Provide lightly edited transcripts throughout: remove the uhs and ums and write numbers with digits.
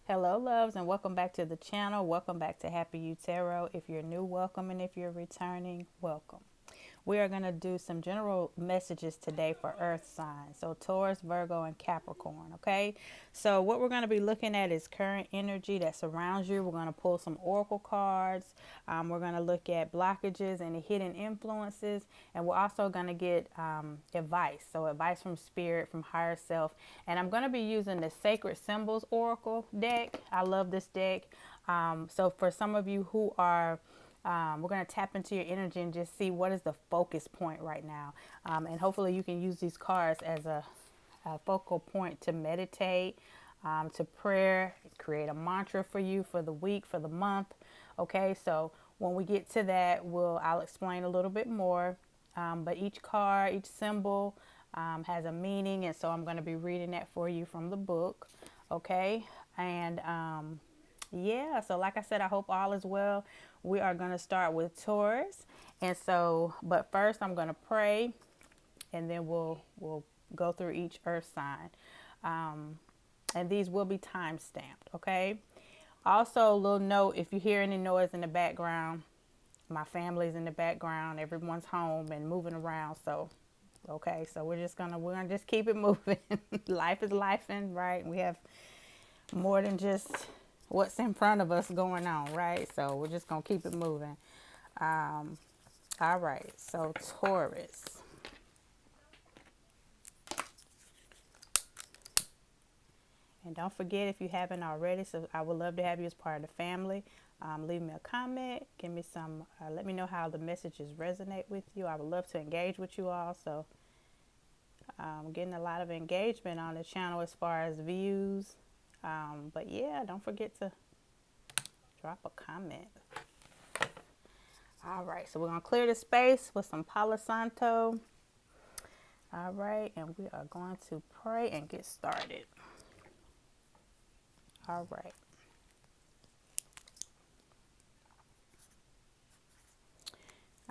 Hello, loves, and welcome back to the channel. Welcome back to Happy You Tarot. If you're new, welcome, and if you're returning, welcome. We are going to do some general messages today for earth signs. So Taurus, Virgo, and Capricorn. Okay. So what we're going to be looking at is current energy that surrounds you. We're going to pull some oracle cards. We're going to look at blockages and the hidden influences. And we're also going to get advice. So advice from spirit, from higher self. And I'm going to be using the Sacred Symbols Oracle deck. I love this deck. So for some of you who are we're going to tap into your energy and just see what is the focus point right now. And hopefully you can use these cards as a focal point to meditate, to prayer, create a mantra for you for the week, for the month. Okay, so when we get to that, I'll explain a little bit more. But each card, each symbol has a meaning. And so I'm going to be reading that for you from the book. Okay, and yeah, so like I said, I hope all is well. We are going to start with Taurus. And so, but first I'm going to pray and then we'll go through each earth sign. And these will be time stamped, okay? Also, a little note, if you hear any noise in the background, my family's in the background, everyone's home and moving around. So, okay, so we're gonna just keep it moving. Life is life, and right? We have more than just what's in front of us going on, right? So we're just gonna keep it moving. All right, so Taurus. And don't forget, if you haven't already, so I would love to have you as part of the family. Leave me a comment, give me some, let me know how the messages resonate with you. I would love to engage with you all. So I'm getting a lot of engagement on the channel as far as views. But yeah, don't forget to drop a comment. All right, so we're going to clear the space with some Palo Santo. All right, and we are going to pray and get started. All right.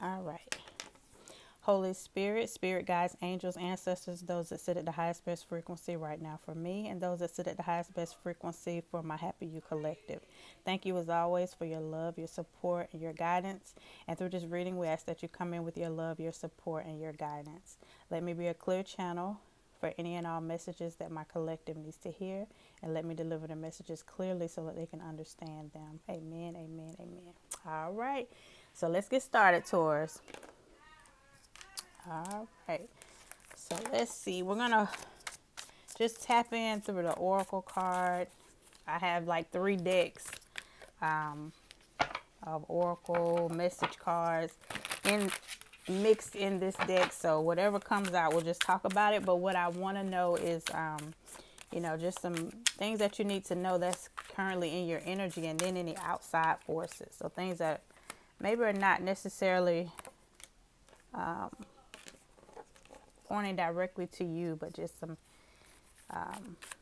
All right. Holy Spirit, spirit guides, angels, ancestors, those that sit at the highest best frequency right now for me, and those that sit at the highest best frequency for my Happy You Collective. Thank you as always for your love, your support, and your guidance. And through this reading, we ask that you come in with your love, your support, and your guidance. Let me be a clear channel for any and all messages that my collective needs to hear, and let me deliver the messages clearly so that they can understand them. Amen, amen, amen. All right, so let's get started, Taurus. All right, so let's see. We're gonna just tap in through the oracle card. I have like 3 decks of oracle message cards in mixed in this deck. So whatever comes out, we'll just talk about it. But what I want to know is, just some things that you need to know that's currently in your energy, and then any outside forces. So things that maybe are not necessarily pointing directly to you, but just some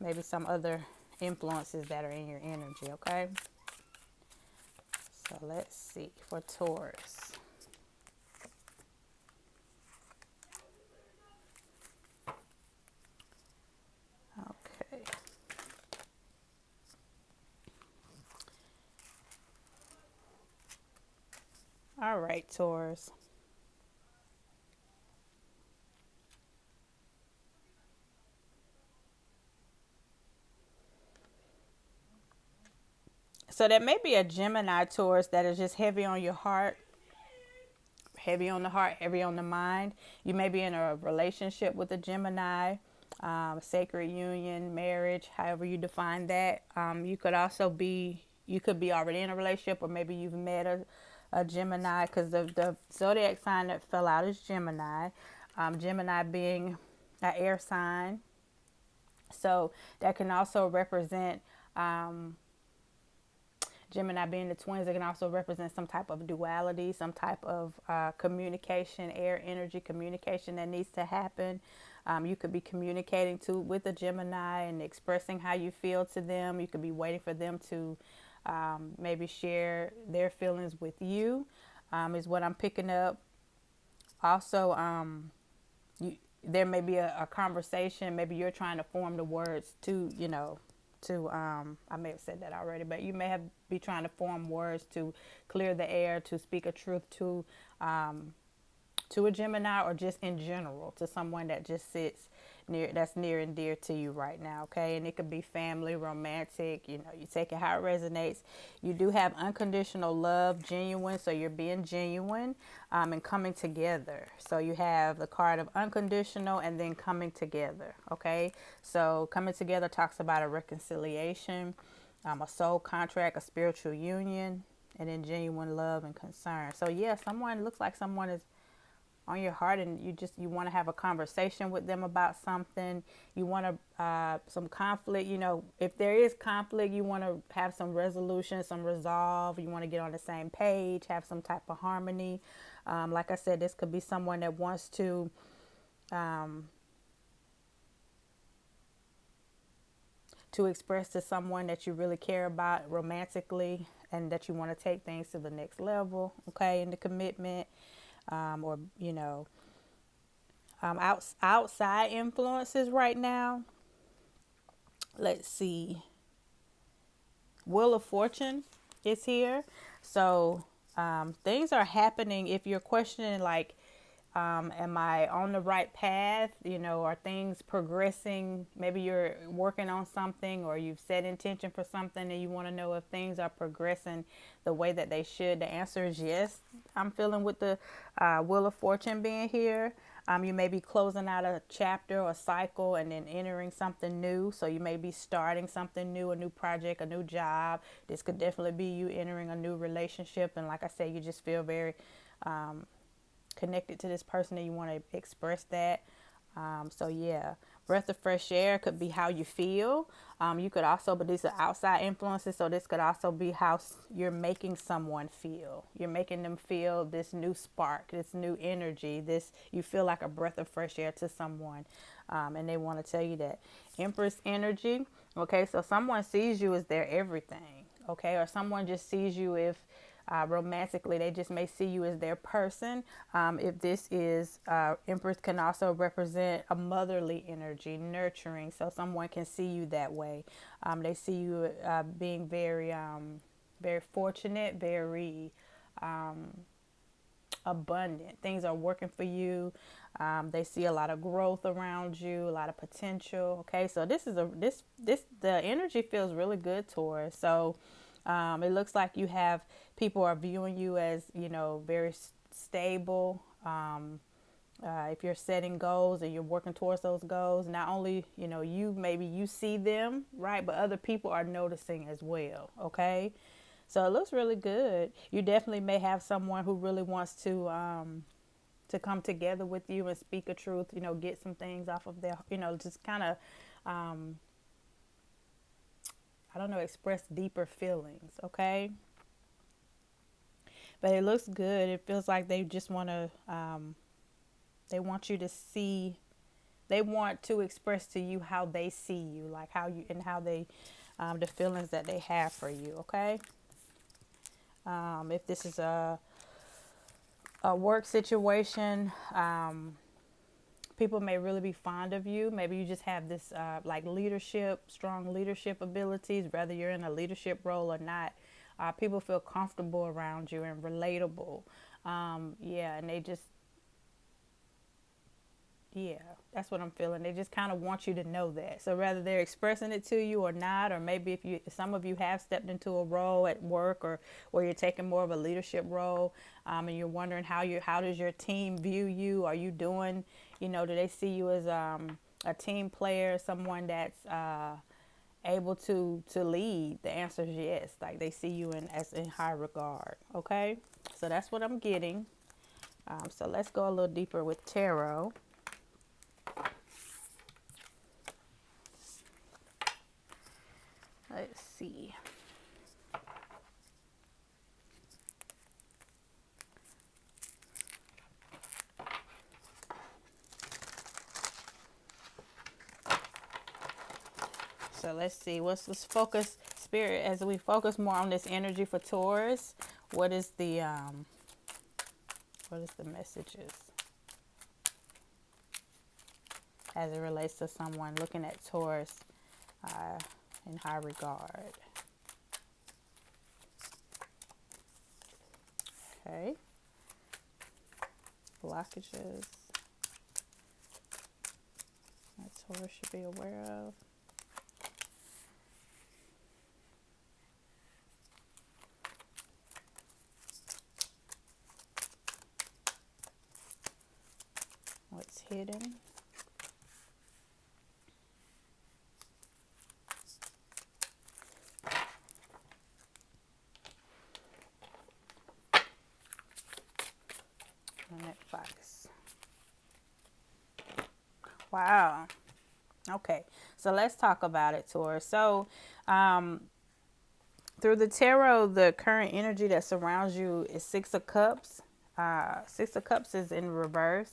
maybe some other influences that are in your energy. Okay, so let's see for Taurus. Okay, all right, Taurus. So that may be a Gemini, Taurus, that is just heavy on your heart, heavy on the heart, heavy on the mind. You may be in a relationship with a Gemini, sacred union, marriage, however you define that. You could be already in a relationship, or maybe you've met a Gemini, because the zodiac sign that fell out is Gemini. Gemini being an air sign. So that can also represent Gemini being the twins. It can also represent some type of duality, some type of communication, air energy communication that needs to happen. You could be communicating with a Gemini and expressing how you feel to them. You could be waiting for them to maybe share their feelings with you, is what I'm picking up. Also, there may be a conversation. Maybe you're trying to form the words to, to I may have said that already, but you may have be trying to form words to clear the air, to speak a truth to a Gemini, or just in general to someone that just sits near, that's near and dear to you right now. Okay, and it could be family, romantic, you know, you take it how it resonates. You do have unconditional love, genuine, so you're being genuine, and coming together. So you have the card of unconditional and then coming together. Okay, so coming together talks about a reconciliation, a soul contract, a spiritual union, and then genuine love and concern. So yeah, someone looks like someone is on your heart, and you want to have a conversation with them about something. You want to some conflict, you know, if there is conflict, you want to have some resolution, some resolve. You want to get on the same page, have some type of harmony. Like I said, this could be someone that wants to express to someone that you really care about romantically, and that you want to take things to the next level, okay, in the commitment. Or, you know, outside influences right now. Let's see. Wheel of Fortune is here. So things are happening. If you're questioning, like, am I on the right path? You know, are things progressing? Maybe you're working on something, or you've set intention for something and you want to know if things are progressing the way that they should. The answer is yes. I'm feeling with the Wheel of Fortune being here. You may be closing out a chapter or cycle and then entering something new. So you may be starting something new, a new project, a new job. This could definitely be you entering a new relationship. And like I said, you just feel very connected to this person and you want to express that. So yeah, breath of fresh air could be how you feel. You could also, but these are outside influences, so this could also be how you're making someone feel. You're making them feel this new spark, this new energy, this, you feel like a breath of fresh air to someone. And they want to tell you that. Empress energy. Okay, so someone sees you as their everything. Okay, or someone just sees you, if romantically, they just may see you as their person. If this is Empress, can also represent a motherly energy, nurturing. So someone can see you that way. They see you being very, very fortunate, very abundant. Things are working for you. They see a lot of growth around you, a lot of potential. Okay, so this is the energy feels really good, Taurus. So it looks like you have people are viewing you as, you know, very stable. If you're setting goals and you're working towards those goals, not only, you know, maybe you see them, right, but other people are noticing as well. Okay, so it looks really good. You definitely may have someone who really wants to come together with you and speak a truth, you know, get some things off of their, you know, just kind of I don't know, express deeper feelings. Okay, but it looks good. It feels like they just want to they want you to see, they want to express to you how they see you, like how you, and how they the feelings that they have for you. Okay, if this is a work situation, people may really be fond of you. Maybe you just have this like leadership, strong leadership abilities, whether you're in a leadership role or not. People feel comfortable around you and relatable. Yeah, and they just, yeah, that's what I'm feeling. They just kind of want you to know that. So whether they're expressing it to you or not, or maybe if some of you have stepped into a role at work, or where you're taking more of a leadership role, and you're wondering how does your team view you? Are you doing, you know, do they see you as a team player, someone that's able to lead? The answer is yes. Like they see you in high regard. Okay, so that's what I'm getting. So let's go a little deeper with tarot. Let's see. So let's see. Let's focus, Spirit, as we focus more on this energy for Taurus. What is the messages as it relates to someone looking at Taurus? in high regard. Okay. Blockages that Taurus should be aware of. What's hidden. And advice. Wow. Okay, so let's talk about it, Taurus. So, through the tarot, the current energy that surrounds you is Six of Cups. Six of Cups is in reverse.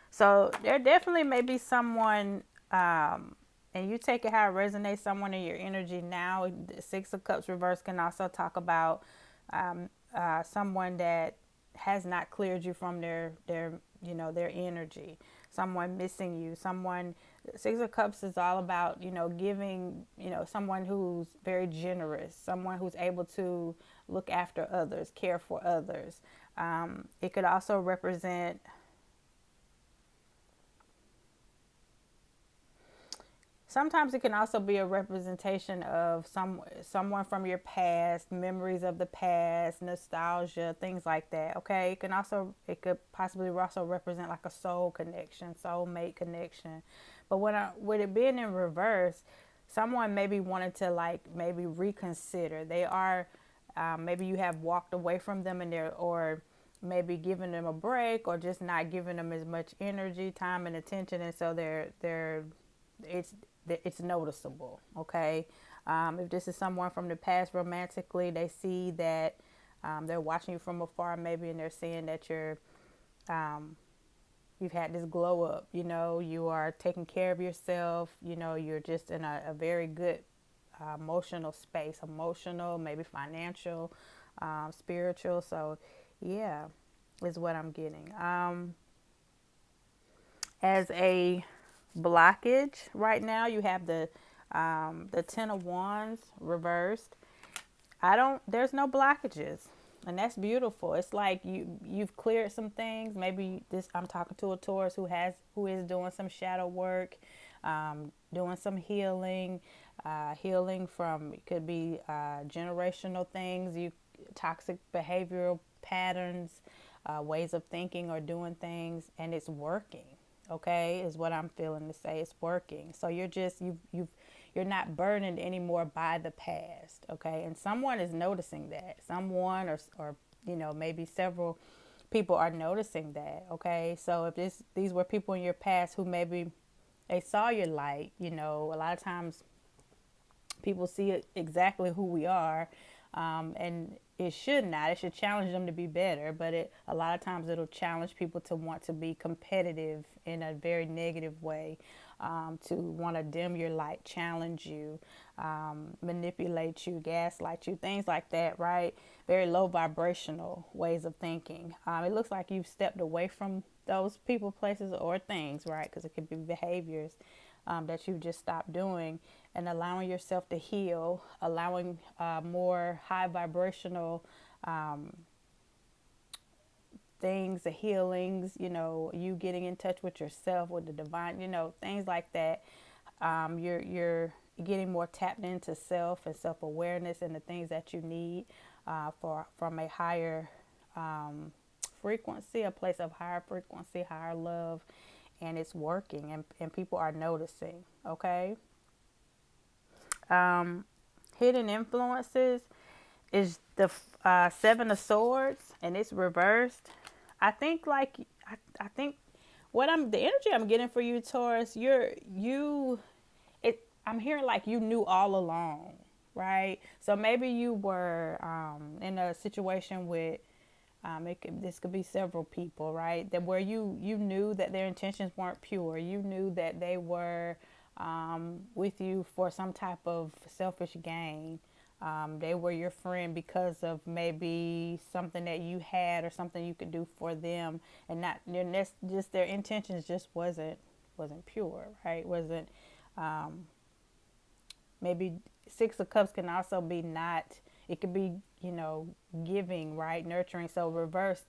So there definitely may be someone, and you take it how it resonates, someone in your energy now. The Six of Cups reverse can also talk about someone that has not cleared you from their energy. Someone missing you. Someone. Six of Cups is all about giving, someone who's very generous, someone who's able to look after others, care for others. It could also represent. Sometimes it can also be a representation of someone from your past, memories of the past, nostalgia, things like that. Okay, it could possibly also represent like a soul connection, soulmate connection. But with it being in reverse, someone maybe wanted to maybe reconsider. They are maybe you have walked away from them or maybe giving them a break or just not giving them as much energy, time, and attention, and so it's noticeable. Okay, if this is someone from the past romantically, they see that they're watching you from afar maybe, and they're seeing that you've had this glow up, you are taking care of yourself, you're just in a very good emotional space, emotional, maybe financial, spiritual. So yeah, is what I'm getting. As a blockage right now, you have the Ten of Wands reversed. There's no blockages, and that's beautiful. It's like you've cleared some things. Maybe I'm talking to a Taurus who is doing some shadow work, doing some healing, healing from, it could be generational things, toxic behavioral patterns, ways of thinking or doing things, and it's working. Okay, is what I'm feeling to say. It's working. So you're not burdened anymore by the past. Okay, and someone is noticing that. Someone or maybe several people are noticing that. Okay, so if these were people in your past who maybe they saw your light, a lot of times people see exactly who we are, and it should not. It should challenge them to be better, but a lot of times it'll challenge people to want to be competitive in a very negative way, to want to dim your light, challenge you, manipulate you, gaslight you, things like that, right? Very low vibrational ways of thinking. It looks like you've stepped away from those people, places, or things, right? Because it could be behaviors that you've just stopped doing, and allowing yourself to heal, allowing more high vibrational things, the healings, you getting in touch with yourself, with the divine, things like that. You're getting more tapped into self and self-awareness and the things that you need from a higher frequency, a place of higher frequency, higher love, and it's working, and people are noticing. Okay. Hidden influences is the Seven of Swords, and it's reversed. I think I think the energy I'm getting for you, Taurus, I'm hearing like you knew all along, right? So maybe you were in a situation with this could be several people, right? That where you knew that their intentions weren't pure. You knew that they were with you for some type of selfish gain. They were your friend because of maybe something that you had or something you could do for them, and not just their intentions just wasn't pure, right? Wasn't maybe Six of Cups can also be not, it could be, giving, right? Nurturing. So reverse,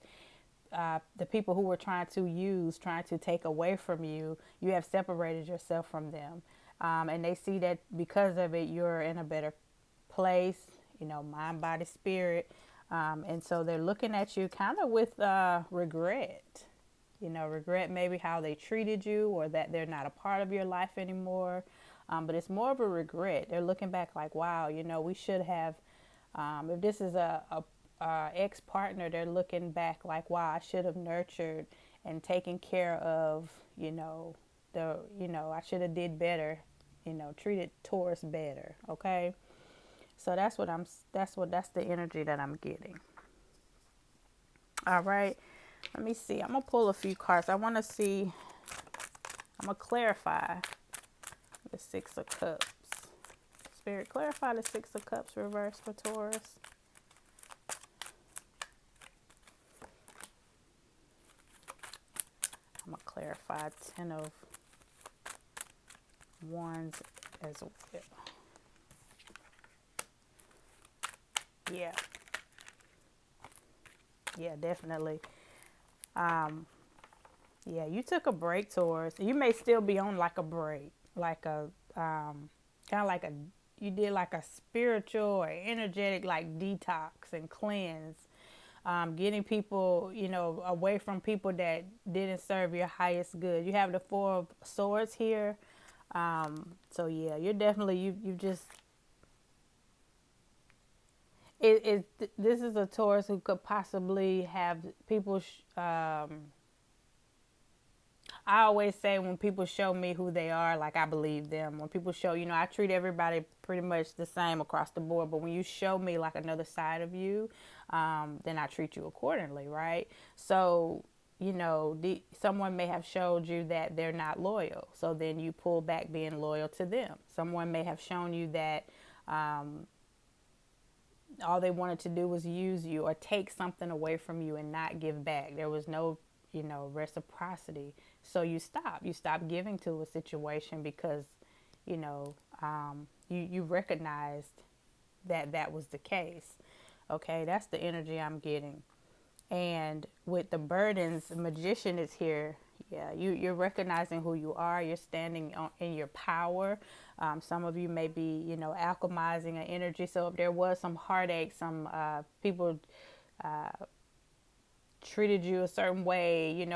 the people who were trying to use, trying to take away from you, you have separated yourself from them. And they see that because of it, you're in a better place, mind, body, spirit. And so they're looking at you kind of with regret. Regret maybe how they treated you or that they're not a part of your life anymore. But it's more of a regret. They're looking back like, wow, we should have, if this is a ex-partner, they're looking back like, wow, I should have nurtured and taken care of, I should have did better, treated Taurus better. Okay. So that's the energy that I'm getting. All right. Let me see. I'm going to pull a few cards. I want to see, I'm going to clarify the Six of Cups. Spirit, clarify the Six of Cups reverse for Taurus. I'm going to clarify Ten of Wands as well. Yeah. Yeah, definitely. Yeah, you took a break, Taurus. You may still be on like a break, like a kind of like you did like a spiritual or energetic like detox and cleanse, getting people, away from people that didn't serve your highest good. You have the Four of Swords here, so yeah, you're definitely you just. This is a Taurus who could possibly have people. I always say when people show me who they are, like I believe them. When people show, I treat everybody pretty much the same across the board. But when you show me like another side of you, then I treat you accordingly, right? So, someone may have showed you that they're not loyal. So then you pull back being loyal to them. Someone may have shown you that all they wanted to do was use you or take something away from you and not give back. There was no reciprocity. So you stop giving to a situation because, you recognized that was the case. Okay. That's the energy I'm getting. And with the burdens, the Magician is here. Yeah. You're recognizing who you are. You're standing in your power. Some of you may be, alchemizing an energy. So if there was some heartache, some, people, treated you a certain way,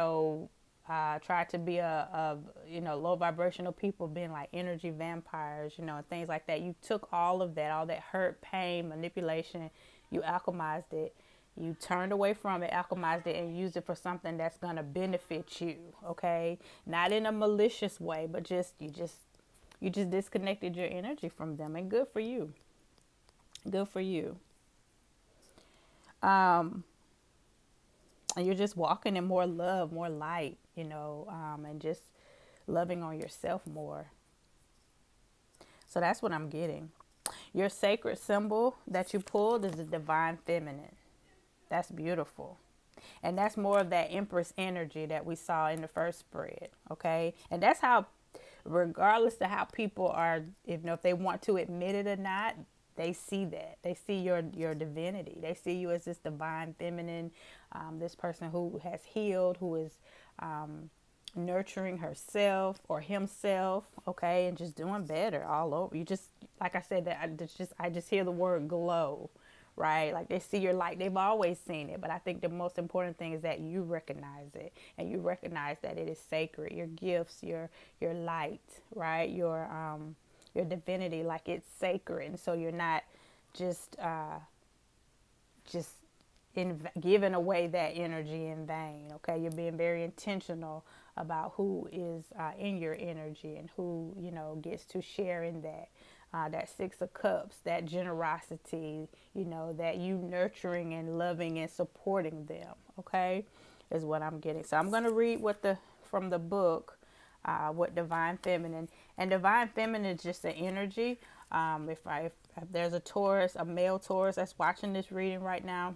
tried to be a low vibrational people, being like energy vampires, and things like that. You took all that hurt, pain, manipulation, you alchemized it, you turned away from it, alchemized it, and used it for something that's going to benefit you. Okay. Not in a malicious way, but you just disconnected your energy from them, and good for you. Good for you. And you're just walking in more love, more light, and just loving on yourself more. So that's what I'm getting. Your sacred symbol that you pulled is the divine feminine. That's beautiful. And that's more of that Empress energy that we saw in the first spread. Okay. And that's how, regardless of how people are, if they want to admit it or not, they see that. They see your divinity. They see you as this divine feminine, this person who has healed, who is nurturing herself or himself, okay, and just doing better all over. You just, like I said, that I just hear the word glow, right? Like they see your light. They've always seen it, but I think the most important thing is that you recognize it, and you recognize that it is sacred. Your gifts, your light, right? Your divinity, like it's sacred, and so you're not just giving away that energy in vain. Okay, you're being very intentional about who is in your energy and who gets to share in that. That Six of Cups, that generosity, that you nurturing and loving and supporting them. Okay, is what I'm getting. So I'm going to read from the book. What divine feminine, and divine feminine is just an energy. If there's a Taurus, a male Taurus that's watching this reading right now,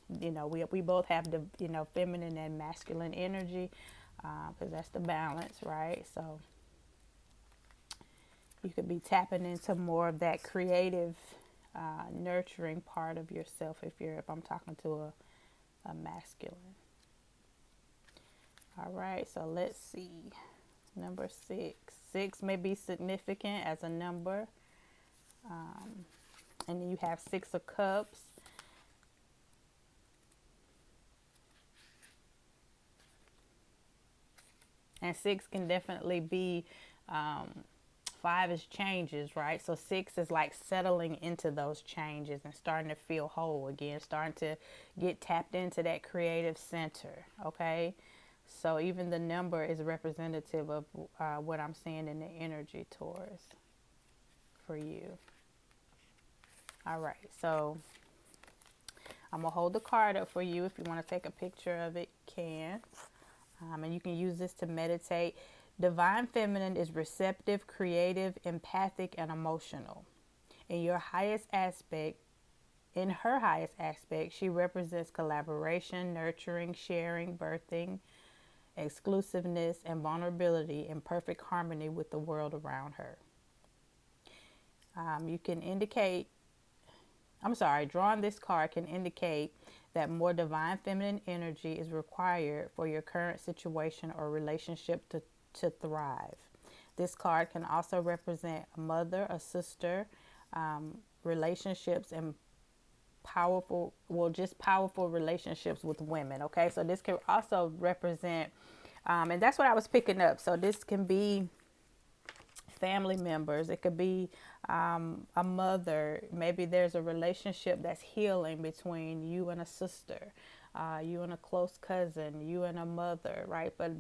we both have the feminine and masculine energy, because that's the balance, right? So You could be tapping into more of that creative, nurturing part of yourself if I'm talking to a masculine. All right, so let's see. Number 6. 6 may be significant as a number. And then you have 6 of Cups. And 6 can definitely be, 5 is changes, right? So 6 is like settling into those changes and starting to feel whole again, starting to get tapped into that creative center, okay? So even the number is representative of what I'm seeing in the energy, Taurus, for you. All right, so I'm going to hold the card up for you. If you want to take a picture of it, you can. And you can use this to meditate. Divine Feminine is receptive, creative, empathic, and emotional. In your highest aspect, in her highest aspect, she represents collaboration, nurturing, sharing, birthing, exclusiveness, and vulnerability in perfect harmony with the world around her. You can indicate, drawing this card can indicate that more divine feminine energy is required for your current situation or relationship to thrive. This card can also represent a mother, a sister, relationships, and powerful relationships with women. Okay, so this can also represent, and that's what I was picking up. So this can be family members. It could be a mother. Maybe there's a relationship that's healing between you and a sister, you and a close cousin, you and a mother, right? But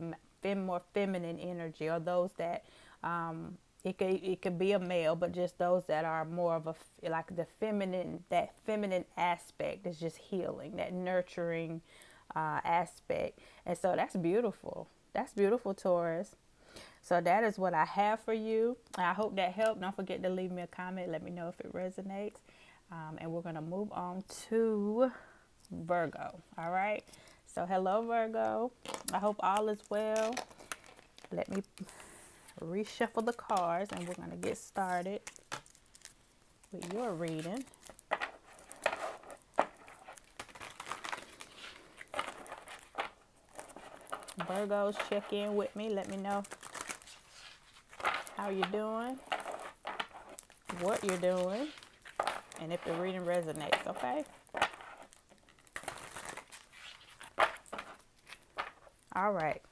more feminine energy, or those that it could be a male, but just those that are more of that feminine aspect is just healing, that nurturing aspect. And so that's beautiful. That's beautiful, Taurus. So that is what I have for you. I hope that helped. Don't forget to leave me a comment. Let me know if it resonates. And we're going to move on to Virgo. All right. So hello, Virgo. I hope all is well. Let me reshuffle the cards and we're going to get started with your reading. Virgos, check in with me. Let me know how you're doing, what you're doing, and if the reading resonates, okay? All right.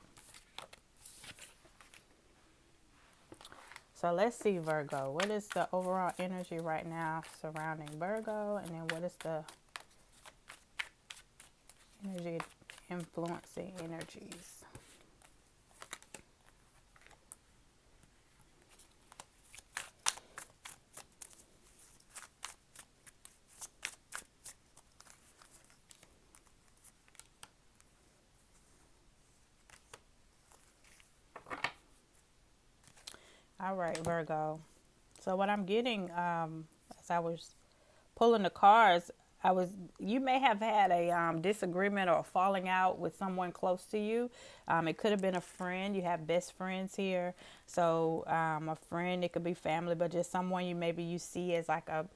So let's see, Virgo. What is the overall energy right now surrounding Virgo? And then what is the energy influencing energies? All right, Virgo. So what I'm getting, as I was pulling the cards, you may have had a disagreement or a falling out with someone close to you. It could have been a friend. You have best friends here. So a friend, it could be family, but just someone you see as like a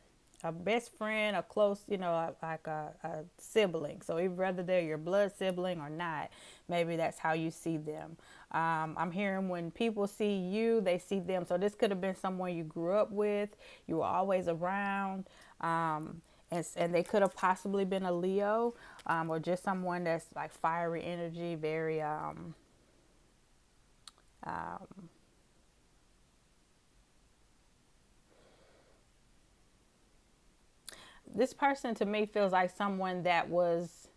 best friend, a close, like a sibling. So whether they're your blood sibling or not, maybe that's how you see them. I'm hearing when people see you, they see them. So this could have been someone you grew up with, you were always around, and they could have possibly been a Leo, or just someone that's like fiery energy, very this person to me feels like someone that was,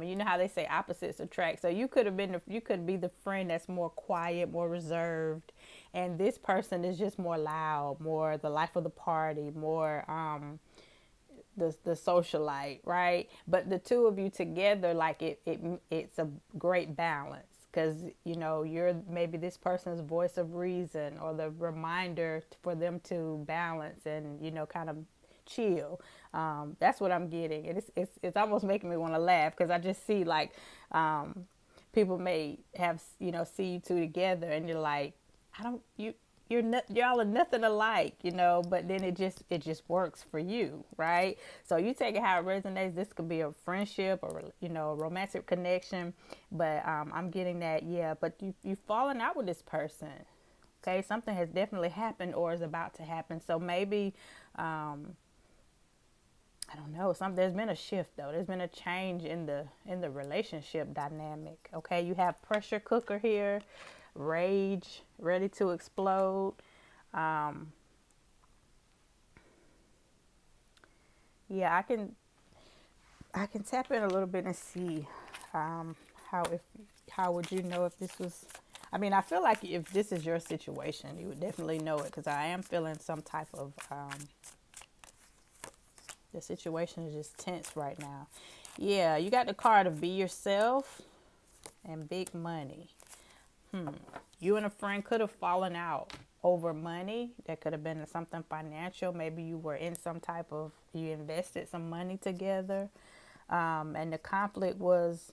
you know how they say opposites attract. So you could be the friend that's more quiet, more reserved, and this person is just more loud, more the life of the party, more the socialite, right? But the two of you together, like it's a great balance. Because, you're maybe this person's voice of reason or the reminder for them to balance and, kind of chill. That's what I'm getting. And it's almost making me want to laugh because I just see like people may have, see you two together and you're like, y'all are nothing alike, you know, but then it just works for you, right? So you take it how it resonates. This could be a friendship or, you know, a romantic connection, but I'm getting that, yeah, but you've fallen out with this person. Okay, something has definitely happened or is about to happen. So maybe I don't know. There's been a shift though. There's been a change in the relationship dynamic. Okay, you have pressure cooker here, rage, ready to explode. Um, yeah, I can tap in a little bit and see how if how would you know if this was. I mean, I feel like if this is your situation, you would definitely know it because I am feeling some type of the situation is just tense right now. Yeah, you got the card of be yourself and big money. You and a friend could have fallen out over money. That could have been something financial. Maybe you were in some type of, you invested some money together. And the conflict was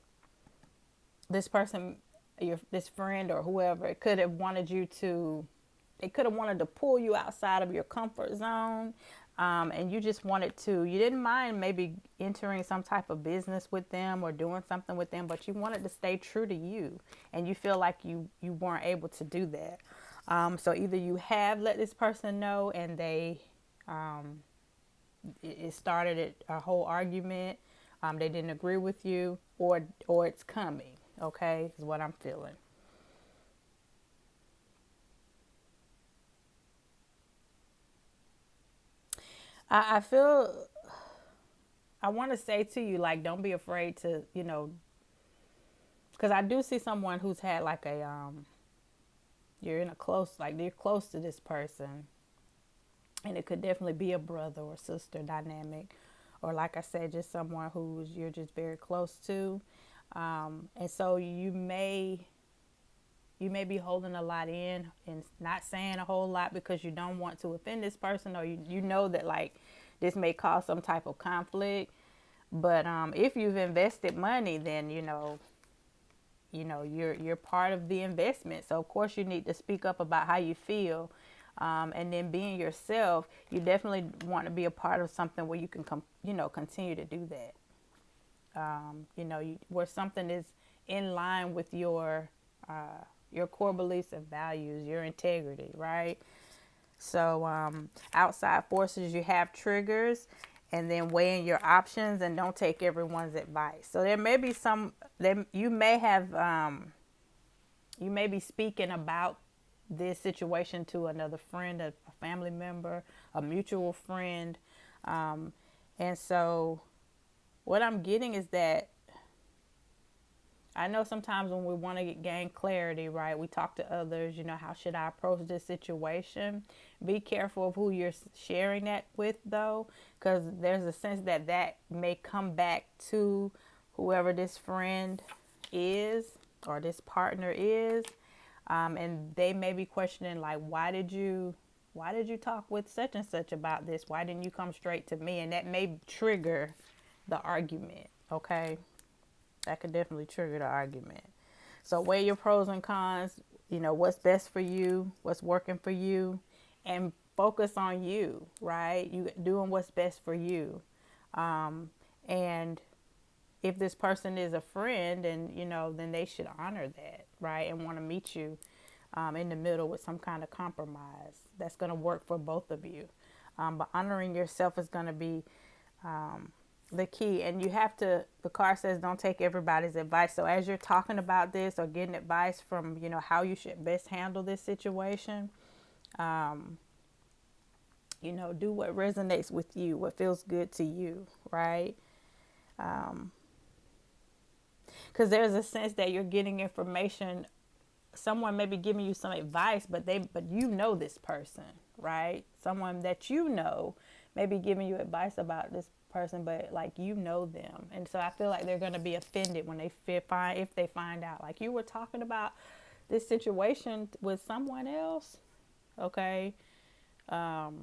this person, this friend or whoever, it could have wanted you to, they could have wanted to pull you outside of your comfort zone. And you just wanted to, you didn't mind maybe entering some type of business with them or doing something with them, but you wanted to stay true to you. And you feel like you weren't able to do that. So either you have let this person know and it started a whole argument. They didn't agree with you, or it's coming. Okay, is what I'm feeling. I feel I want to say to you, like, don't be afraid to, you know, because I do see someone who's had like you're in a close, like you're close to this person, and it could definitely be a brother or sister dynamic, or like I said, just someone who's you're just very close to, and so you may be holding a lot in and not saying a whole lot because you don't want to offend this person, or you know that like this may cause some type of conflict. But if you've invested money, then you're part of the investment. So of course you need to speak up about how you feel, and then being yourself. You definitely want to be a part of something where you can continue to do that. Where something is in line with your core beliefs and values, your integrity, right? So outside forces, you have triggers, and then weighing your options and don't take everyone's advice. So there may be you may have you may be speaking about this situation to another friend, a family member, a mutual friend, and so what I'm getting is that I know sometimes when we want to gain clarity, right, we talk to others, how should I approach this situation? Be careful of who you're sharing that with, though, because there's a sense that may come back to whoever this friend is or this partner is. And they may be questioning, like, why did you talk with such and such about this? Why didn't you come straight to me? And that may trigger the argument, okay? That could definitely trigger the argument. So weigh your pros and cons, what's best for you, what's working for you, and focus on you, right? You doing what's best for you. And if this person is a friend, and then they should honor that, right? And want to meet you in the middle with some kind of compromise that's going to work for both of you. But honoring yourself is going to be the key. And you have to, the card says, don't take everybody's advice. So as you're talking about this or getting advice from, how you should best handle this situation, do what resonates with you, what feels good to you, right? Because there's a sense that you're getting information. Someone may be giving you some advice, but this person, right? Someone that may be giving you advice about this person, but like them, and so I feel like they're gonna be offended when if they find out like you were talking about this situation with someone else. Okay, so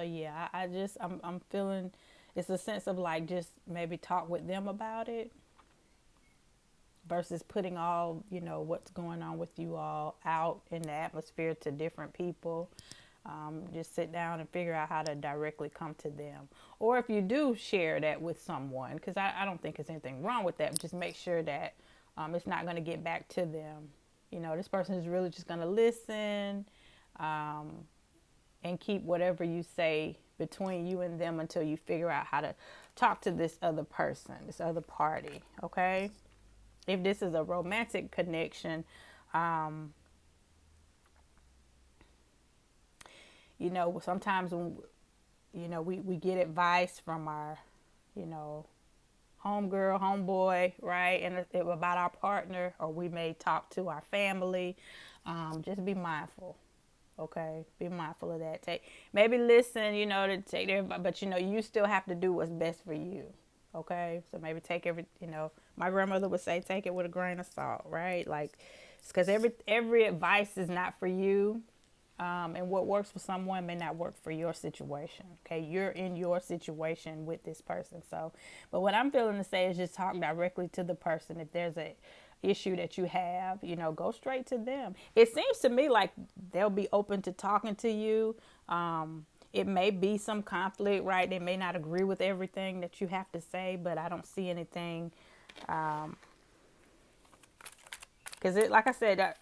yeah, I'm feeling it's a sense of like just maybe talk with them about it. versus putting all, what's going on with you all out in the atmosphere to different people. Just sit down and figure out how to directly come to them. Or if you do share that with someone, because I don't think there's anything wrong with that, just make sure that it's not going to get back to them. This person is really just going to listen, and keep whatever you say between you and them until you figure out how to talk to this other person, this other party, okay? If this is a romantic connection, sometimes when, we get advice from our, homegirl, homeboy, right? And about our partner, or we may talk to our family. Just be mindful. Okay, be mindful of that. Maybe listen, to take their, but you still have to do what's best for you. Okay, so maybe take my grandmother would say, take it with a grain of salt, right? Like, it's because every advice is not for you, and what works for someone may not work for your situation. Okay, you're in your situation with this person. So, but what I'm feeling to say is just talk directly to the person. If there's a issue that you have, go straight to them. It seems to me like they'll be open to talking to you. It may be some conflict, right? They may not agree with everything that you have to say, but I don't see anything. Because like I said,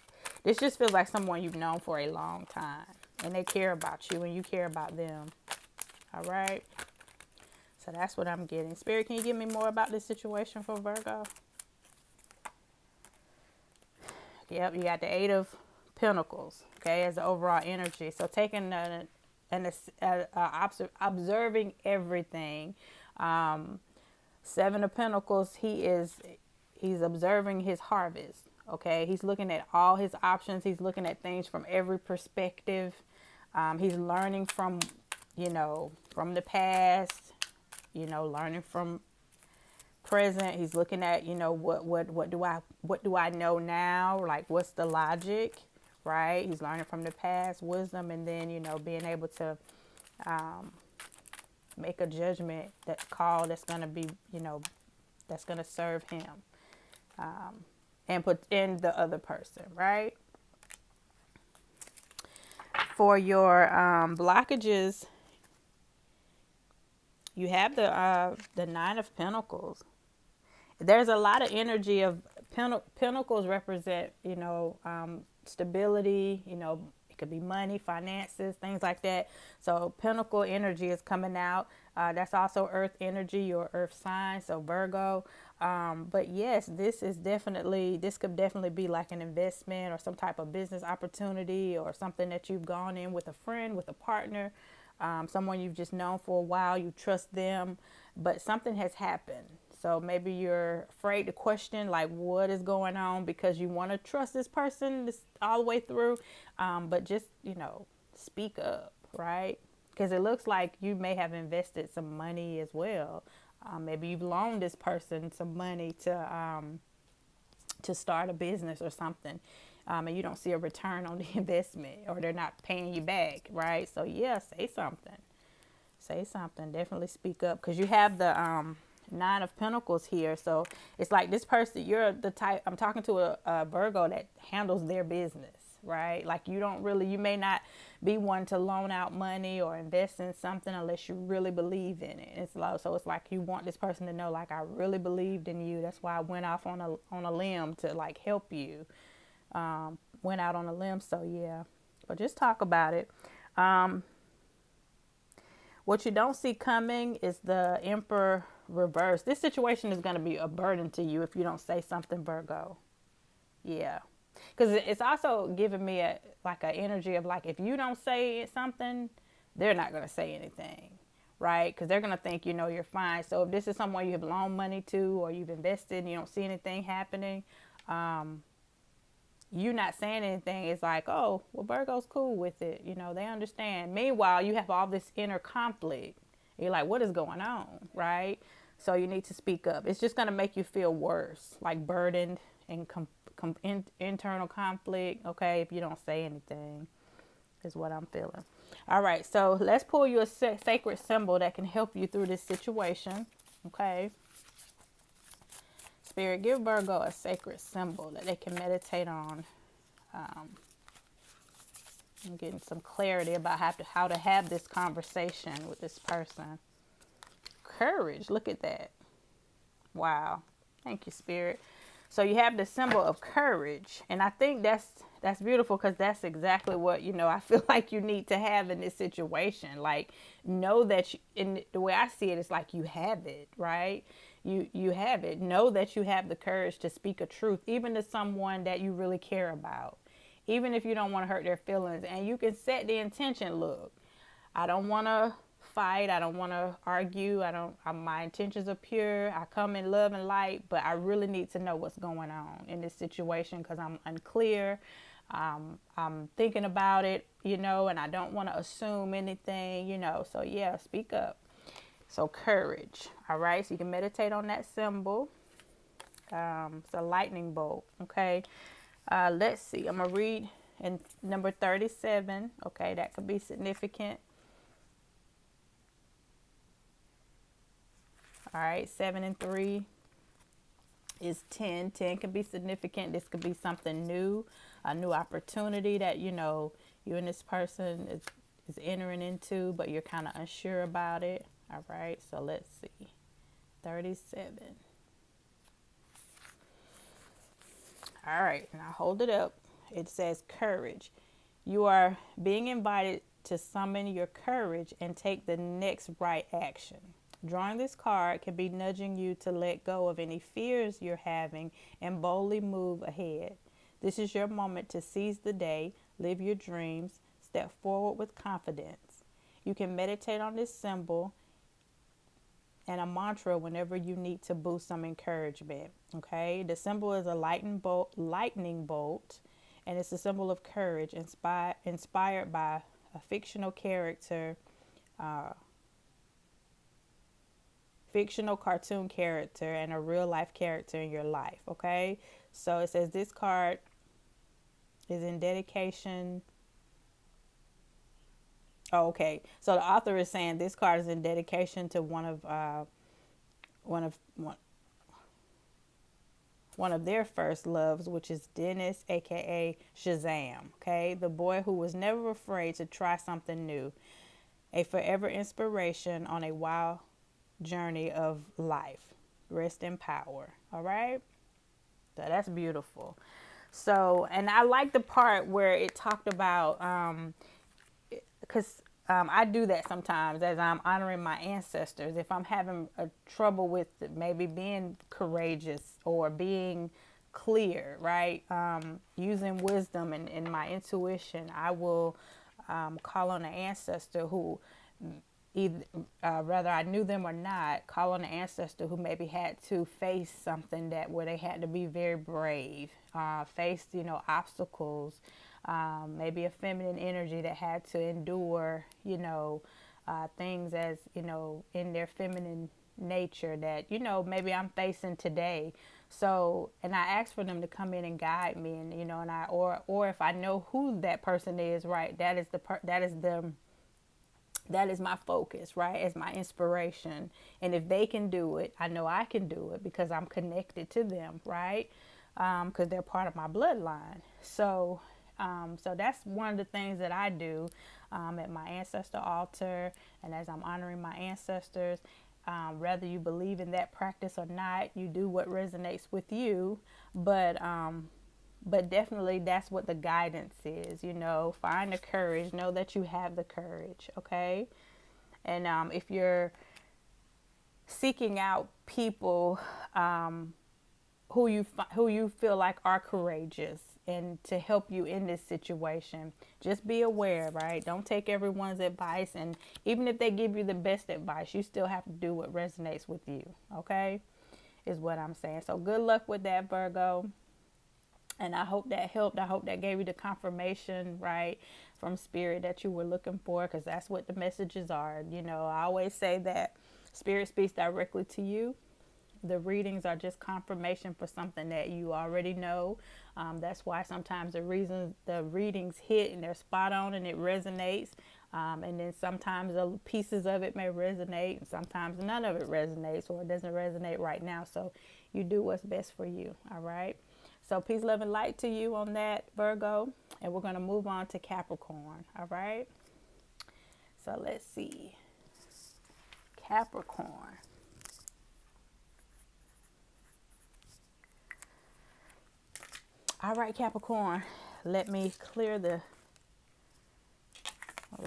this just feels like someone you've known for a long time, and they care about you and you care about them. All right. So that's what I'm getting. Spirit, can you give me more about this situation for Virgo? Yep, you got the Eight of Pentacles, okay, as the overall energy. So taking observing everything. Seven of Pentacles, he's observing his harvest, okay? He's looking at all his options. He's looking at things from every perspective. He's learning from, from the past, learning from present. He's looking at, what do I know now? Like, what's the logic, right? He's learning from the past, wisdom, and then, being able to make a judgment, that call that's going to be, that's going to serve him, and put in the other person, right? For your blockages, you have the Nine of Pentacles. There's a lot of energy of Pentacles represent, stability, it could be money, finances, things like that. So Pentacle energy is coming out. That's also Earth energy, your Earth sign, so Virgo. But yes, this could definitely be like an investment or some type of business opportunity, or something that you've gone in with a friend, with a partner, someone you've just known for a while, you trust them, but something has happened. So maybe you're afraid to question, like, what is going on, because you want to trust this person all the way through. But just, speak up, right? Because it looks like you may have invested some money as well. Maybe you've loaned this person some money to start a business or something. And you don't see a return on the investment, or they're not paying you back, right? So yeah, say something. Say something. Definitely speak up, because you have the Nine of Pentacles here. So it's like this person, you're the type, I'm talking to a Virgo that handles their business, right? Like you may not be one to loan out money or invest in something unless you really believe in it. So it's like you want this person to know, like, I really believed in you. That's why I went off on a limb to, like, help you. Went out on a limb. So yeah, but just talk about it. What you don't see coming is the Emperor reverse. This situation is going to be a burden to you if you don't say something, Virgo. Yeah. Because it's also giving me an energy of, like, if you don't say something, they're not going to say anything, right? Because they're going to think, you're fine. So if this is someone you have loaned money to, or you've invested and you don't see anything happening, you not saying anything is like, oh, well, Virgo's cool with it. They understand. Meanwhile, you have all this inner conflict. You're like, what is going on, right? So you need to speak up. It's just going to make you feel worse, like burdened and internal conflict, okay, if you don't say anything, is what I'm feeling. All right, so let's pull you a sacred symbol that can help you through this situation, okay? Spirit, give Virgo a sacred symbol that they can meditate on. I'm getting some clarity about how to have this conversation with this person. Courage. Look at that. Wow. Thank you, Spirit. So you have the symbol of courage. And I think that's beautiful, because that's exactly what, I feel like you need to have in this situation. Like, know that in the way I see it, it's like you have it, right? You have it. Know that you have the courage to speak a truth, even to someone that you really care about, even if you don't want to hurt their feelings. And you can set the intention. Look, I don't want to fight. I don't want to argue. My intentions are pure. I come in love and light, but I really need to know what's going on in this situation, because I'm unclear. I'm thinking about it, and I don't want to assume anything, so yeah, speak up. So courage. All right. So you can meditate on that symbol. It's a lightning bolt. Okay. Let's see. I'm going to read in number 37. Okay. That could be significant. All right, 7 and 3 is 10. 10 can be significant. This could be something new, a new opportunity that, you and this person is entering into, but you're kind of unsure about it. All right, so let's see. 37. All right, and I hold it up. It says courage. You are being invited to summon your courage and take the next right action. Drawing this card can be nudging you to let go of any fears you're having and boldly move ahead. This is your moment to seize the day, live your dreams, step forward with confidence. You can meditate on this symbol and a mantra whenever you need to boost some encouragement. Okay, the symbol is a lightning bolt, and it's a symbol of courage, inspired by a fictional character. Fictional cartoon character and a real life character in your life. Okay, so it says this card is in dedication. Oh, okay, so the author is saying this card is in dedication to one of their first loves, which is Dennis, aka Shazam. Okay, the boy who was never afraid to try something new, a forever inspiration on a wild journey of life. Rest in power. All right, so that's beautiful. So, and I like the part where it talked about because I do that sometimes as I'm honoring my ancestors. If I'm having a trouble with maybe being courageous or being clear, right, using wisdom and my intuition, I will call on an ancestor who either whether I knew them or not, call on an ancestor who maybe had to face something where they had to be very brave, face obstacles, maybe a feminine energy that had to endure things as in their feminine nature that maybe I'm facing today. So, and I ask for them to come in and guide me, and and or if I know who that person is, right, that is my focus, right, as my inspiration. And if they can do it, I know I can do it because I'm connected to them, right? Because they're part of my bloodline. So that's one of the things that I do at my ancestor altar, and as I'm honoring my ancestors. Whether you believe in that practice or not, you do what resonates with you. But definitely that's what the guidance is, find the courage, know that you have the courage. Okay. And if you're seeking out people who you feel like are courageous and to help you in this situation, just be aware, right? Don't take everyone's advice, and even if they give you the best advice, you still have to do what resonates with you. Okay, is what I'm saying. So good luck with that, Virgo. And I hope that helped. I hope that gave you the confirmation, right, from Spirit that you were looking for, because that's what the messages are. I always say that Spirit speaks directly to you. The readings are just confirmation for something that you already know. That's why sometimes the readings hit and they're spot on and it resonates. And then sometimes the pieces of it may resonate, and sometimes none of it resonates, or it doesn't resonate right now. So you do what's best for you. All right. So peace, love, and light to you on that, Virgo. And we're going to move on to Capricorn. All right. So let's see. Capricorn. All right, Capricorn. Let me clear the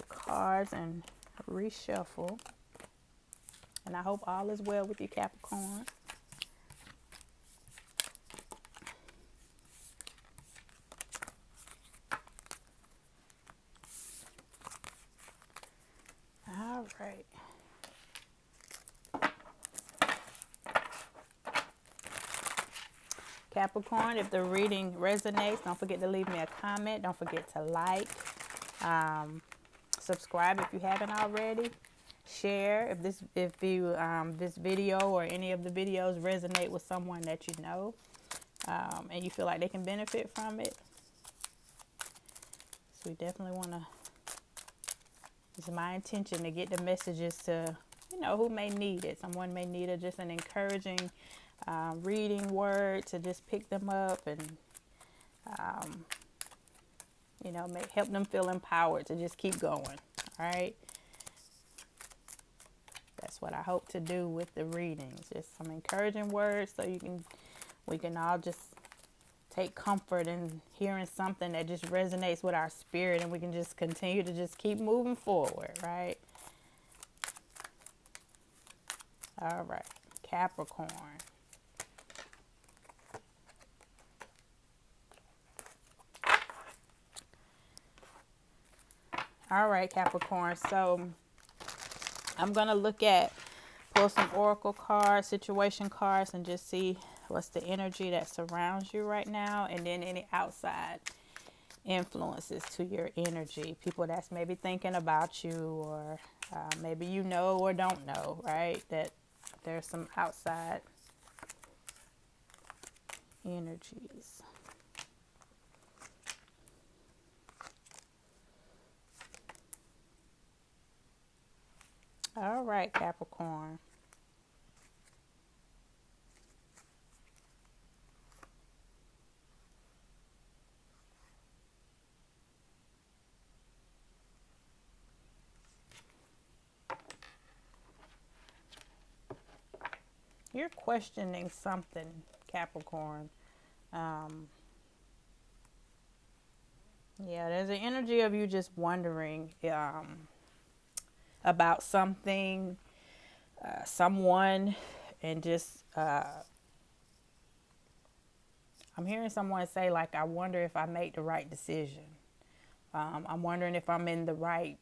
cards and reshuffle. And I hope all is well with you, Capricorn. All right. Capricorn, if the reading resonates, don't forget to leave me a comment. Don't forget to like, subscribe if you haven't already. Share if this video or any of the videos resonate with someone that you know, and you feel like they can benefit from it. So we definitely want to. It's my intention to get the messages to, who may need it. Someone may need just an encouraging reading word to just pick them up and, help them feel empowered to just keep going. All right. That's what I hope to do with the readings. Just some encouraging words so we can all just take comfort in hearing something that just resonates with our spirit, and we can just continue to just keep moving forward, right? All right, Capricorn. All right, Capricorn. So I'm going to pull some oracle cards, situation cards, and just see what's the energy that surrounds you right now, and then any outside influences to your energy. People that's maybe thinking about you, or maybe you know or don't know, right? That there's some outside energies. All right, Capricorn. You're questioning something, Capricorn. Yeah, there's an energy of you just wondering about something, someone, and just I'm hearing someone say, like, I wonder if I made the right decision. I'm wondering if I'm in the right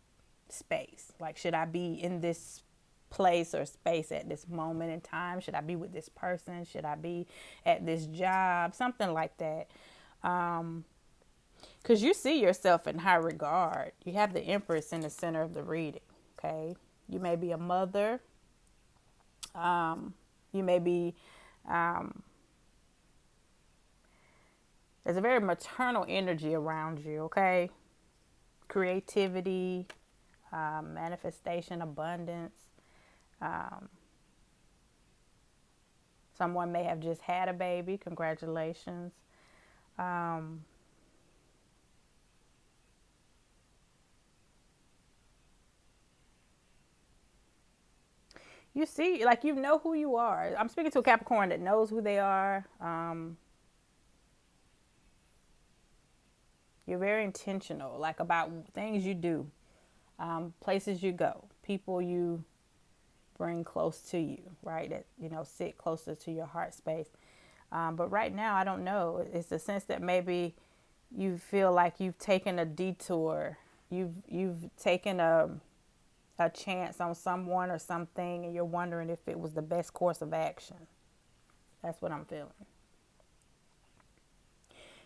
space. Like, should I be in this place or space at this moment in time? Should I be with this person? Should I be at this job? Something like that. Because you see yourself in high regard. You have the Empress in the center of the reading. Okay. You may be a mother. You may be, there's a very maternal energy around you. Okay. Creativity, manifestation, abundance. Someone may have just had a baby. Congratulations. You see, like, you know who you are. I'm speaking to a Capricorn that knows who they are. You're very intentional, like, about things you do, places you go, people you bring close to you, right? That, sit closer to your heart space. But right now, I don't know. It's the sense that maybe you feel like you've taken a detour. You've taken a chance on someone or something, and you're wondering if it was the best course of action. That's what I'm feeling.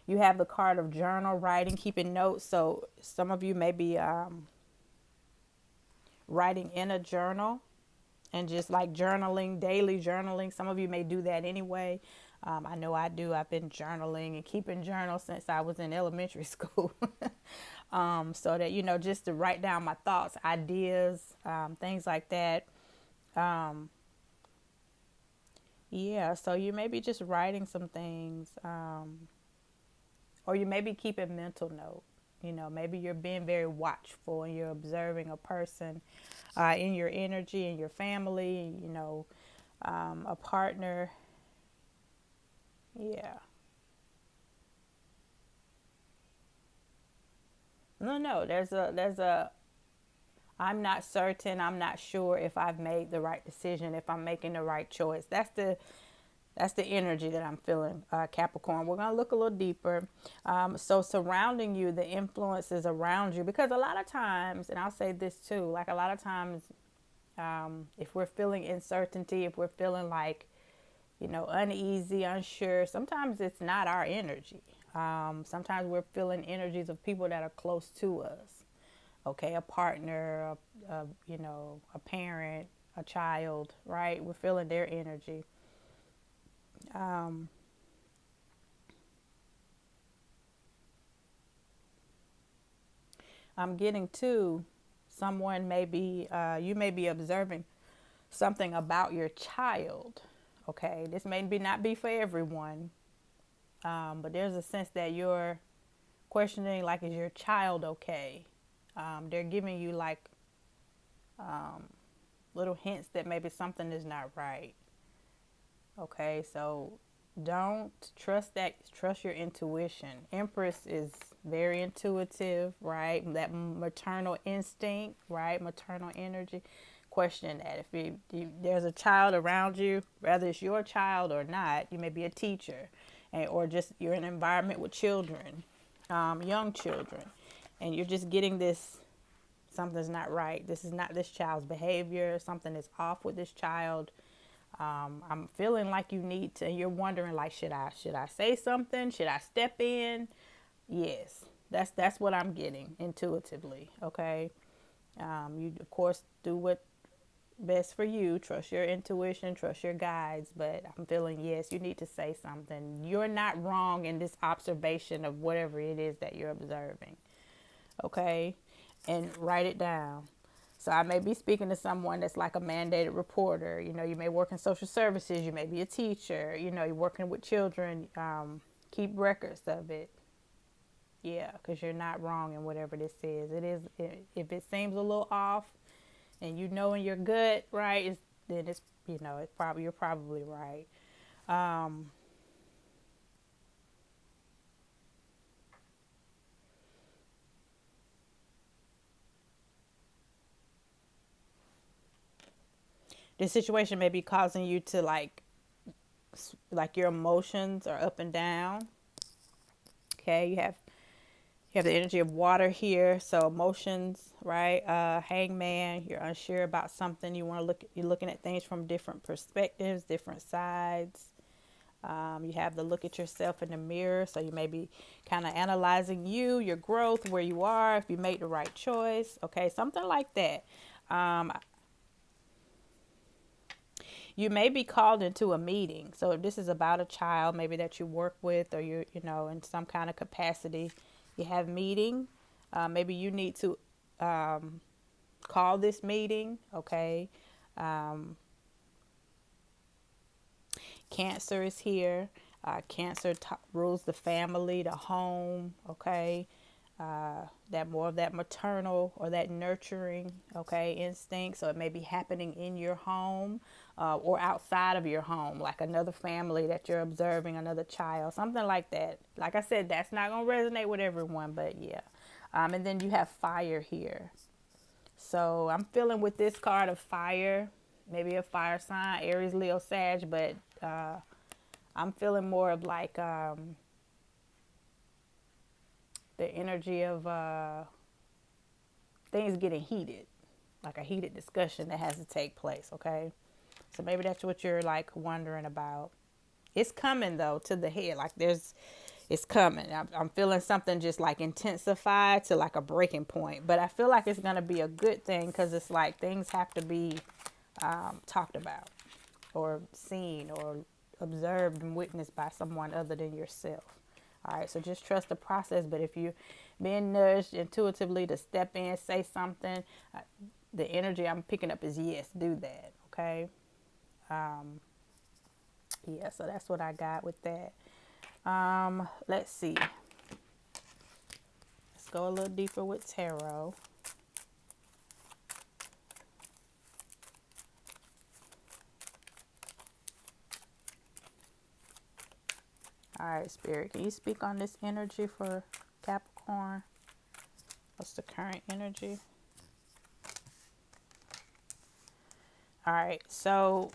You have the card of journal, writing, keeping notes. So some of you may be writing in a journal and just like journaling, daily journaling. Some of you may do that anyway. I know I do. I've been journaling and keeping journals since I was in elementary school. So that, just to write down my thoughts, ideas, things like that. Um, yeah, so you may be just writing some things, or you may be keeping mental note. Maybe you're being very watchful and you're observing a person in your energy, in your family, a partner. Yeah. No, there's a I'm not certain, I'm not sure if I've made the right decision, if I'm making the right choice. That's the energy that I'm feeling, Capricorn. We're going to look a little deeper. So surrounding you, the influences around you, because a lot of times, and I'll say this too, like a lot of times, if we're feeling uncertainty, if we're feeling like, uneasy, unsure, sometimes it's not our energy. Sometimes we're feeling energies of people that are close to us. Okay, a partner, a parent, a child, right? We're feeling their energy. Um, I'm getting to someone maybe you may be observing something about your child. Okay, this may be not be for everyone, but there's a sense that you're questioning, like, is your child okay? They're giving you like um, little hints that maybe something is not right. Okay, so don't trust your intuition. Empress is very intuitive, right? That maternal instinct, right? Maternal energy. Question that. If there's a child around you, whether it's your child or not, you may be a teacher, or just you're in an environment with children, young children, and you're just getting this, something's not right. This is not this child's behavior. Something is off with this child. I'm feeling like you need to, and you're wondering, like, should I say something? Should I step in? Yes, that's what I'm getting intuitively. Okay, you of course do what best for you. Trust your intuition, trust your guides. But I'm feeling, yes, you need to say something. You're not wrong in this observation of whatever it is that you're observing. Okay, and write it down. So I may be speaking to someone that's like a mandated reporter. You may work in social services. You may be a teacher. You're working with children. Keep records of it. Yeah, because you're not wrong in whatever this is. It is. If it seems a little off, and in your gut, right, then it's it's probably you're probably right. Um, this situation may be causing you to like your emotions are up and down. Okay, you have the energy of water here, so emotions, right? Hangman, you're unsure about something. You're looking at things from different perspectives, different sides. You have the look at yourself in the mirror, so you may be kind of analyzing your growth, where you are, if you made the right choice. Okay, something like that. Um, you may be called into a meeting. So if this is about a child, maybe that you work with, or in some kind of capacity, you have meeting. Maybe you need to um, call this meeting. Okay. Um, Cancer is here. Cancer rules the family, the home. Okay. That more of that maternal or that nurturing, okay, instinct. So it may be happening in your home, or outside of your home, like another family that you're observing, another child, something like that. Like I said, that's not going to resonate with everyone, but yeah. And then you have fire here. So I'm feeling with this card of fire, maybe a fire sign, Aries, Leo, Sag, but I'm feeling more of like the energy of things getting heated, like a heated discussion that has to take place. Okay, so maybe that's what you're like wondering about. It's coming though to the head, like it's coming. I'm feeling something just like intensified to like a breaking point, but I feel like it's gonna be a good thing, because it's like things have to be talked about or seen or observed and witnessed by someone other than yourself. All right, so just trust the process. But if you're being nudged intuitively to step in, say something, the energy I'm picking up is yes, do that. Okay. Yeah, so that's what I got with that. Let's see. Let's go a little deeper with tarot. All right, Spirit, can you speak on this energy for Capricorn? What's the current energy? All right, so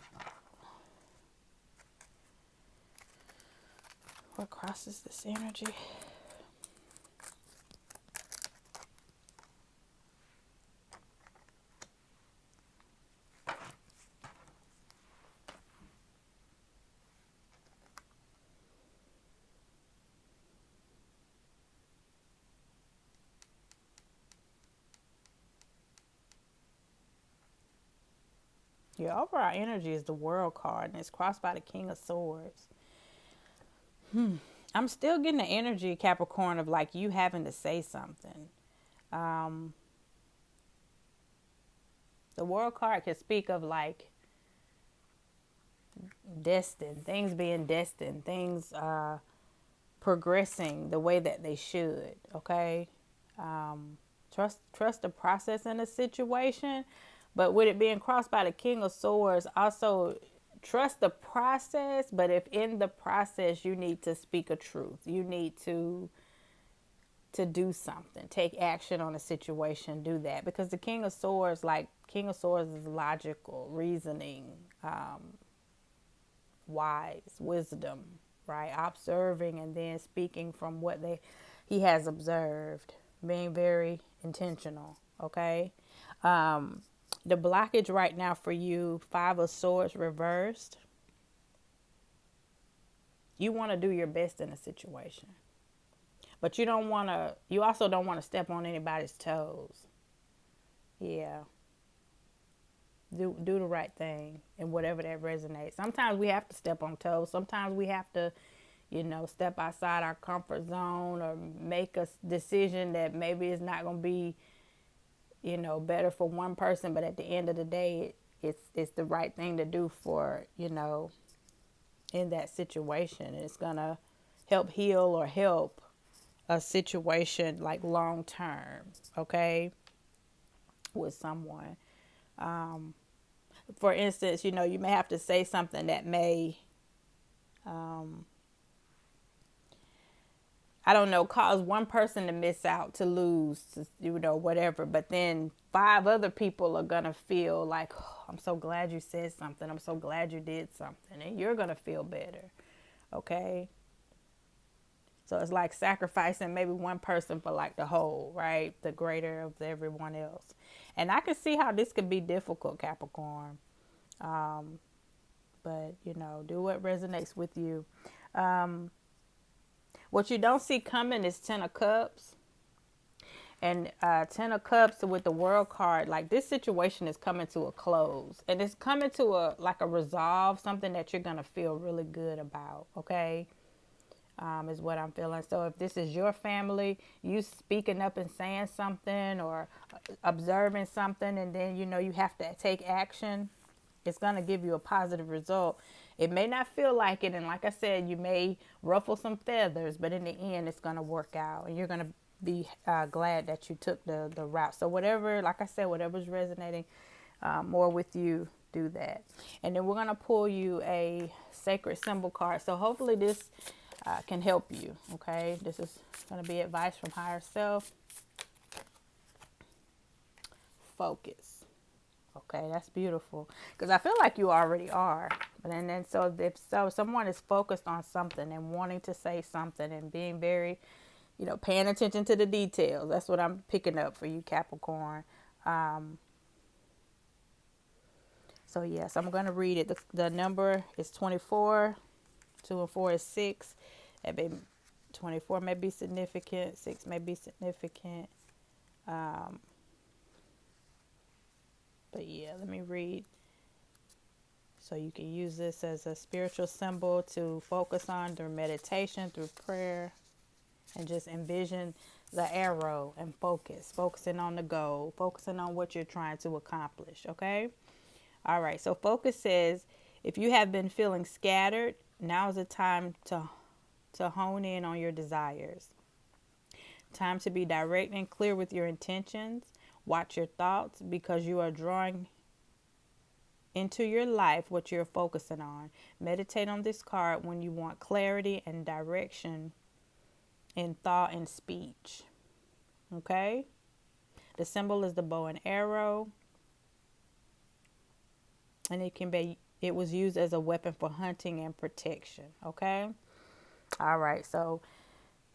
what crosses this energy? Your overall energy is the World card, and it's crossed by the King of Swords. I'm still getting the energy, Capricorn, of like you having to say something. The World card can speak of like destined, things being destined, things progressing the way that they should. Okay. Trust the process in a situation, but with it being crossed by the King of Swords, also trust the process. But if in the process you need to speak a truth, you need to do something, take action on a situation, do that. Because the King of Swords, like King of Swords is logical, reasoning, wise, wisdom, right? Observing and then speaking from what he has observed, being very intentional. Okay. The blockage right now for you, 5 of Swords reversed. You want to do your best in a situation, but you also don't want to step on anybody's toes. Yeah. Do the right thing and whatever that resonates. Sometimes we have to step on toes. Sometimes we have to, step outside our comfort zone or make a decision that maybe is not going to be, better for one person. But at the end of the day, it's the right thing to do for, in that situation. It's going to help heal or help a situation like long term. Okay. With someone. For instance, you may have to say something that may, cause one person to miss out, to lose, whatever. But then 5 other people are going to feel like, oh, I'm so glad you said something. I'm so glad you did something. And you're going to feel better. Okay. So it's like sacrificing maybe one person for like the whole, right? The greater of everyone else. And I can see how this could be difficult, Capricorn. But, do what resonates with you. What you don't see coming is 10 of Cups. And 10 of Cups with the World card, like this situation is coming to a close. And it's coming to a resolve, something that you're going to feel really good about, okay? Is what I'm feeling. So if this is your family, you speaking up and saying something or observing something, and then, you have to take action, it's going to give you a positive result. It may not feel like it. And like I said, you may ruffle some feathers, but in the end, it's going to work out. And you're going to be glad that you took the route. So whatever, like I said, whatever's resonating more with you, do that. And then we're going to pull you a sacred symbol card. So hopefully this can help you. Okay. This is going to be advice from higher self. Focus. Okay, that's beautiful. Because I feel like you already are. But then if someone is focused on something and wanting to say something and being very, paying attention to the details. That's what I'm picking up for you, Capricorn. So yes, I'm going to read it. The number is 24. 2 and 4 is 6. 24 may be significant. 6 may be significant. But yeah, let me read So you can use this as a spiritual symbol to focus on through meditation, through prayer, and just envision the arrow and focusing on the goal, focusing on what you're trying to accomplish. Okay. All right. So focus says, if you have been feeling scattered, now is the time to hone in on your desires. Time to be direct and clear with your intentions. Watch your thoughts, because you are drawing into your life what you're focusing on. Meditate on this card when you want clarity and direction in thought and speech. Okay? The symbol is the bow and arrow, and it was used as a weapon for hunting and protection. Okay? All right. So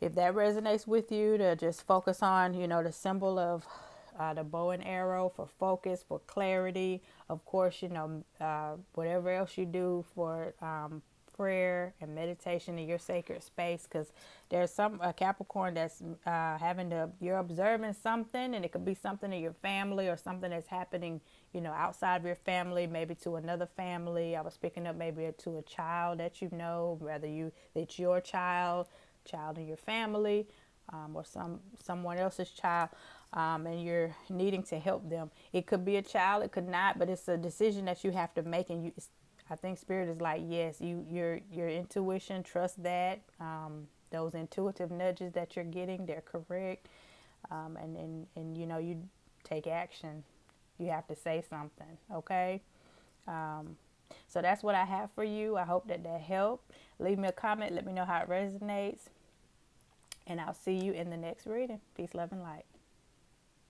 if that resonates with you, to just focus on, the symbol of the bow and arrow for focus, for clarity. Of course, whatever else you do for prayer and meditation in your sacred space, because there's a Capricorn that's you're observing something, and it could be something in your family or something that's happening, outside of your family, maybe to another family. I was picking up maybe to a child that whether it's your child in your family, or someone else's child, and you're needing to help them. It could be a child, it could not, but it's a decision that you have to make. And I think Spirit is like, yes, your intuition, trust that. Those intuitive nudges that you're getting, they're correct. And you take action. You have to say something. Okay. So that's what I have for you. I hope that helped. Leave me a comment. Let me know how it resonates. And I'll see you in the next reading. Peace, love, and light.